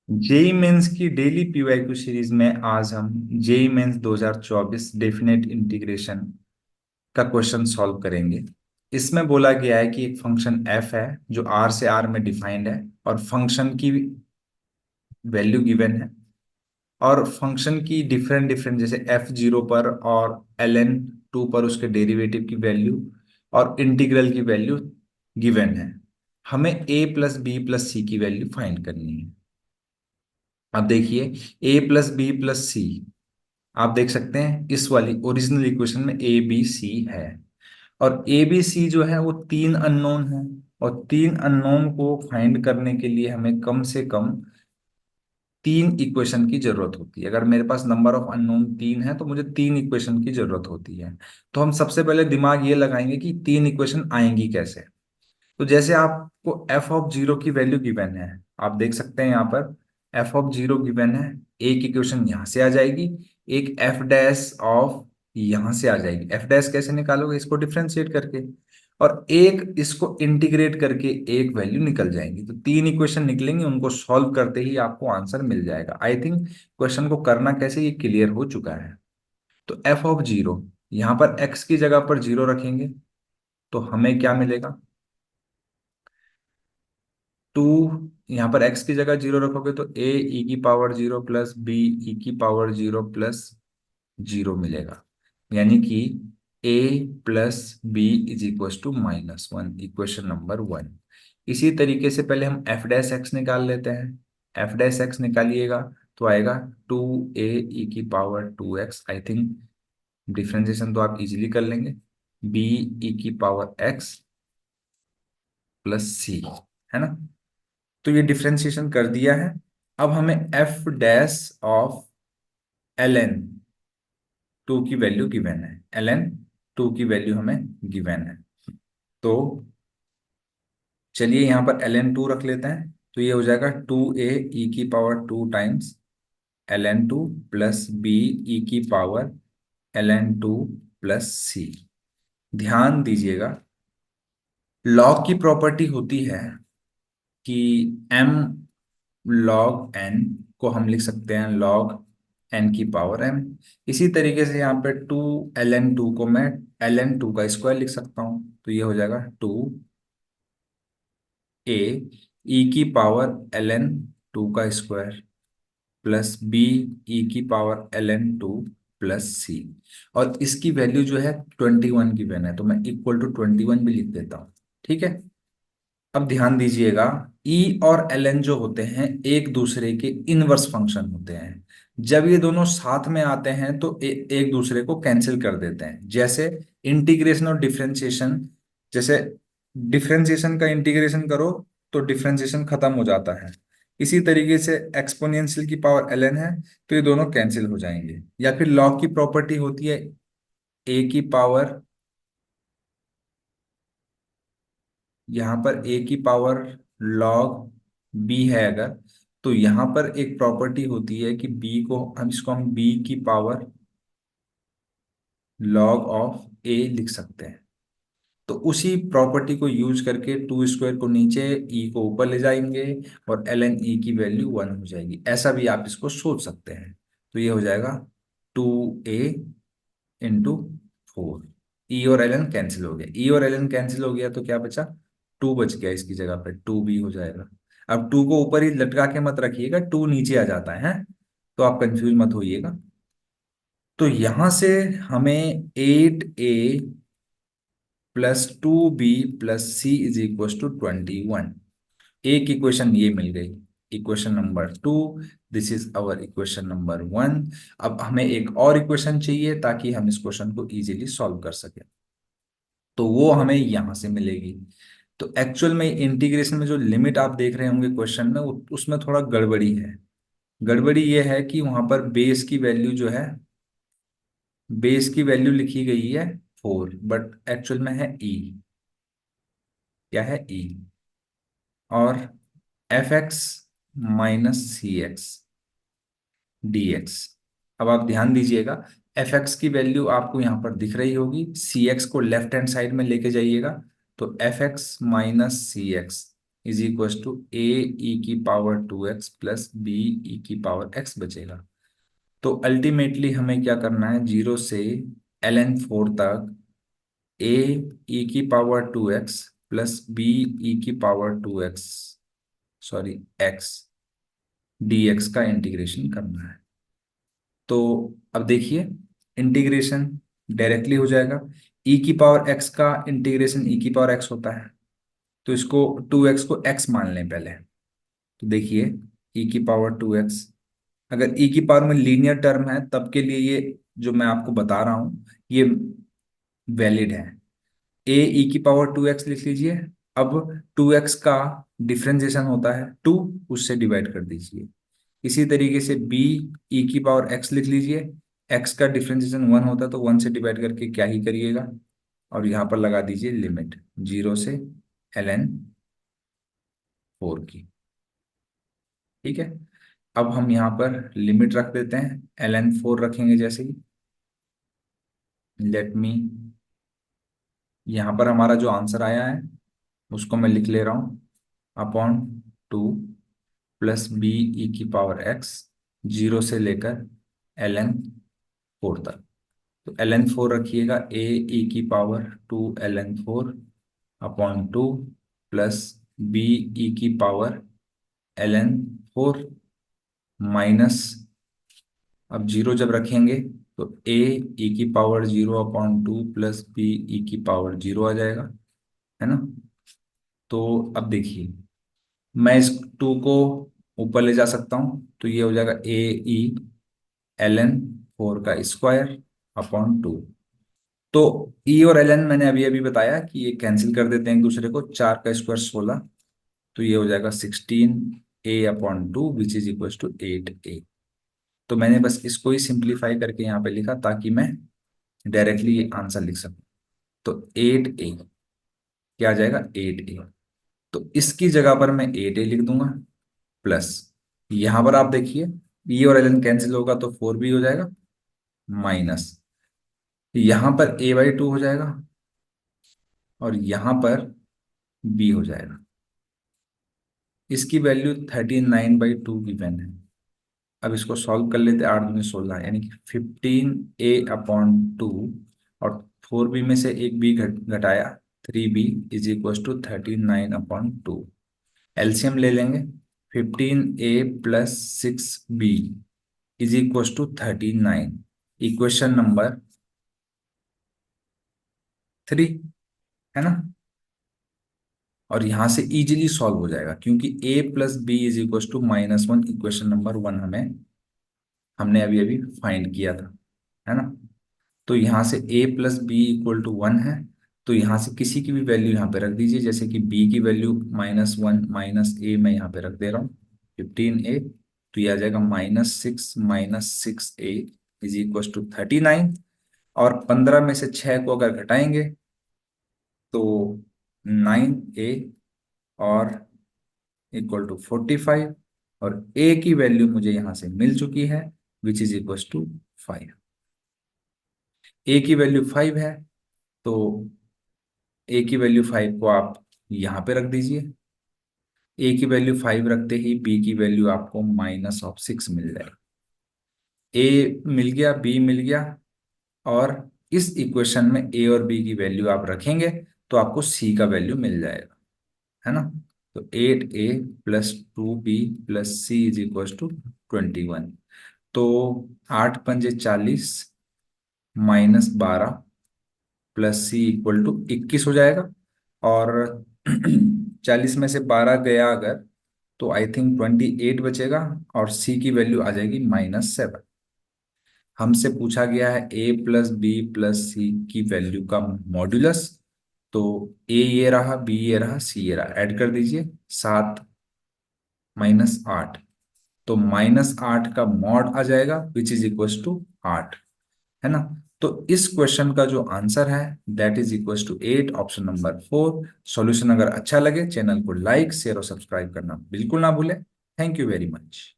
JEE mains की daily PYQ series में आज हम जेई मेंस 2024 डेफिनेट इंटीग्रेशन का क्वेश्चन सॉल्व करेंगे। इसमें बोला गया है कि एक फंक्शन एफ है जो आर से आर में डिफाइंड है और फंक्शन की वैल्यू गिवन है और फंक्शन की डिफरेंट डिफरेंट जैसे एफ जीरो पर और एल एन टू पर उसके डेरिवेटिव की वैल्यू और इंटीग्रल की वैल्यू गिवन है। हमें ए प्लस बी प्लस सी की वैल्यू फाइंड करनी है। अब देखिए, ए प्लस बी प्लस सी, आप देख सकते हैं इस वाली ओरिजिनल इक्वेशन में ए बी सी है और ए बी सी जो है वो तीन अननोन है और तीन अननोन को फाइंड करने के लिए हमें कम से कम तीन इक्वेशन की जरूरत होती है। अगर मेरे पास नंबर ऑफ अननोन तीन है तो मुझे तीन इक्वेशन की जरूरत होती है। तो हम सबसे पहले दिमाग ये लगाएंगे कि तीन इक्वेशन आएंगी कैसे। तो जैसे आपको एफ ऑफ जीरो की वैल्यू गिवन है, आप देख सकते हैं यहाँ पर एफ ऑफ जीरो गिवन है। एक इक्वेशन यहाँ से आ जाएगी, एक एफ डैश ऑफ यहाँ से आ जाएगी। एफ डैश कैसे निकालोगे, इसको डिफ्रेंशिएट करके, और एक इसको इंटीग्रेट करके एक वैल्यू निकल जाएंगी। तो तीन इक्वेशन निकलेंगी, उनको सॉल्व करते ही आपको आंसर मिल जाएगा। आई थिंक क्वेश्चन को करना कैसे ये क्लियर हो चुका है। तो एफ ऑफ जीरो, यहाँ पर एक्स की जगह पर जीरो रखेंगे तो हमें क्या मिलेगा, टू। यहाँ पर x की जगह जीरो रखोगे तो a e की power zero plus b e की पावर जीरो प्लस जीरो मिलेगा। यानी कि a plus B is equal to minus one, equation number one. इसी तरीके से पहले हम f डैश एक्स निकाल लेते हैं। f डैश एक्स निकालिएगा तो आएगा टू ए ई की power two x. I think differentiation तो आप इजीली कर लेंगे, b e की पावर x प्लस सी, है ना। तो ये डिफ्रेंशिएशन कर दिया है। अब हमें F dash of L N two की वैल्यू गिवन है। एल एन टू की वैल्यू हमें गिवन है। तो चलिए यहाँ पर एल एन टू रख लेते हैं। तो ये हो जाएगा टू ए ई की power two times L N two plus B E की power L N two plus C. ध्यान दीजिएगा, लॉग की प्रॉपर्टी होती है कि m log n को हम लिख सकते हैं log n की पावर m। इसी तरीके से यहाँ पे टू एल एन टू को मैं एल एन टू का स्क्वायर लिख सकता हूँ। तो ये हो जाएगा टू ए ई की पावर एल एन टू का स्क्वायर प्लस बी ई की power L N two plus C. और इसकी वैल्यू जो है 21 की वैन है तो मैं इक्वल टू 21 भी लिख देता हूँ। ठीक है। अब ध्यान दीजिएगा, ई और एल एन जो होते हैं एक दूसरे के इनवर्स फंक्शन होते हैं। जब ये दोनों साथ में आते हैं तो एक दूसरे को कैंसिल कर देते हैं। जैसे इंटीग्रेशन और डिफरेंशिएशन, जैसे डिफरेंशिएशन का इंटीग्रेशन करो तो डिफरेंशिएशन खत्म हो जाता है। इसी तरीके से एक्सपोनेंशियल की पावर एल एन है तो ये दोनों कैंसिल हो जाएंगे। या फिर लॉग की प्रॉपर्टी होती है ए की पावर, यहाँ पर a की पावर log b है अगर, तो यहाँ पर एक प्रॉपर्टी होती है कि b को हम b की पावर log ऑफ a लिख सकते हैं। तो उसी प्रॉपर्टी को यूज करके टू स्क्वायर को नीचे, e को ऊपर ले जाएंगे और एल एन ई की वैल्यू वन हो जाएगी। ऐसा भी आप इसको सोच सकते हैं। तो ये हो जाएगा टू ए इंटू फोर। ई और एल एन कैंसिल हो गया, ई और एल एन कैंसिल हो गया तो क्या बचा, टू बच गया। इसकी जगह पे टू बी हो जाएगा। अब टू को ऊपर ही लटका के मत रखिएगा, टू नीचे आ जाता है। तो आप कंफ्यूज मत होइएगा। तो यहां से हमें eight A plus two B plus C is equal to 21। एक इक्वेशन ये मिल गई, equation number two. This is our equation number one. अब हमें एक और इक्वेशन चाहिए ताकि हम इस क्वेश्चन को इजीली सॉल्व कर सकें। तो वो हमें यहां से मिलेगी। तो एक्चुअल में इंटीग्रेशन में जो लिमिट आप देख रहे होंगे क्वेश्चन में, उसमें थोड़ा गड़बड़ी है। गड़बड़ी ये है कि वहां पर बेस की वैल्यू जो है, बेस की वैल्यू लिखी गई है फोर, बट एक्चुअल में है ई। क्या है, ई। और F X minus C x D x. अब आप ध्यान दीजिएगा, एफ एक्स की वैल्यू आपको यहाँ पर दिख रही होगी, सी एक्स को लेफ्ट हैंड साइड में लेके जाइएगा। तो F X minus C X, is equal to A E की power 2x plus B E की पावर x बचेगा। तो अल्टीमेटली हमें क्या करना है, 0 से ln4 तक ए ई की power 2x plus B E की power 2x, sorry x dx का इंटीग्रेशन करना है। तो अब देखिए, इंटीग्रेशन डायरेक्टली हो जाएगा। e की पावर x का इंटीग्रेशन e की पावर x होता है, तो इसको 2x को x मान लें पहले। तो देखिए e की पावर 2x, अगर e की पावर में लीनियर टर्म है तब के लिए ये जो मैं आपको बता रहा हूं ये वैलिड है। ए ई की पावर 2x लिख लीजिए। अब 2x का डिफरेंशिएशन होता है 2, उससे डिवाइड कर दीजिए। इसी तरीके से बी ई की पावर x लिख लीजिए। x का डिफरेंशिएशन 1 होता है तो 1 से डिवाइड करके क्या ही करिएगा, और यहाँ पर लगा दीजिए लिमिट 0 से ln4 की। ठीक है, अब हम यहाँ पर लिमिट रख देते हैं, ln4 रखेंगे जैसे ही। लेट मी, यहाँ पर हमारा जो आंसर आया है उसको मैं लिख ले रहा हूँ, अपॉन 2 प्लस बी ई की पावर x, 0 से लेकर ln4 तक। तो ln4 रखिएगा, ए ई की power 2 ln4 upon 2 plus B E की पावर ln4 माइनस, अब 0 जब रखेंगे तो ए ई की power 0 upon 2 plus B E की पावर 0 आ जाएगा, है ना। तो अब देखिए, मैं इस 2 को ऊपर ले जा सकता हूं, तो ये हो जाएगा ए ई ln4 का स्क्वायर अपॉन 2। तो ई और ln मैंने अभी अभी बताया कि ये कैंसिल कर देते हैं एक दूसरे को, 4 का स्क्वायर 16, तो ये हो जाएगा 16a upon 2 which is equal to 8a। तो मैंने बस इसको ही सिंप्लीफाई करके यहाँ पे लिखा ताकि मैं डायरेक्टली ये आंसर लिख सकूं। तो 8a क्या आ जाएगा, 8a। तो इसकी जगह पर मैं 8a लिख दूंगा, प्लस यहां पर आप देखिए e और ln कैंसिल होगा तो 4b हो जाएगा, माइनस यहां पर a/2 हो जाएगा और यहां पर b हो जाएगा। इसकी वैल्यू 39/2 गिवन है। अब इसको सॉल्व कर लेते, 8 दूनी 16, यानी कि 15a/2, और 4b में से एक b घटाया 3b is equal to 39/2। LCM ले लेंगे, 15a plus 6b is equal to 39, equation number 3, है ना। और यहां से इजीली सॉल्व हो जाएगा क्योंकि a plus B is equal to -1, equation number 1 हमने अभी अभी फाइंड किया था, है ना। तो यहाँ से a plus B equal to 1 है, तो यहाँ से किसी की भी वैल्यू यहाँ पे रख दीजिए, जैसे कि b की वैल्यू -1 माइनस a मैं यहाँ पे रख दे रहा हूँ 15a, तो ये आ जाएगा -6 इज इक्वल टू 39, और 15 में से 6 को अगर घटाएंगे तो 9a और इक्वल टू 45, और a की वैल्यू मुझे यहां से मिल चुकी है which is equal to 5। a की वैल्यू 5 है, तो a की वैल्यू 5 को आप यहां पे रख दीजिए। a की वैल्यू 5 रखते ही b की वैल्यू आपको -6 मिल जाएगी। a मिल गया, b मिल गया, और इस इक्वेशन में a और b की वैल्यू आप रखेंगे तो आपको c का वैल्यू मिल जाएगा, है ना। तो 8a plus 2b plus c is equal to 21। तो 8×5 = 40 -12 प्लस सी इक्वल टू 21 हो जाएगा, और 40 में से 12 गया अगर, तो आई थिंक 28 बचेगा, और सी की वैल्यू आ जाएगी -7। हमसे पूछा गया है ए प्लस बी प्लस सी की वैल्यू का मॉड्यूलस। तो ए ये रहा, बी ये रहा, सी ये रहा, ऐड कर दीजिए, 7 -8, तो -8 का मॉड आ जाएगा विच इज इक्वल टू 8, है ना। तो इस क्वेश्चन का जो आंसर है that is equal to 8, option number 4। Solution अगर अच्छा लगे चैनल को लाइक शेयर और सब्सक्राइब करना बिल्कुल ना भूलें। Thank you very much.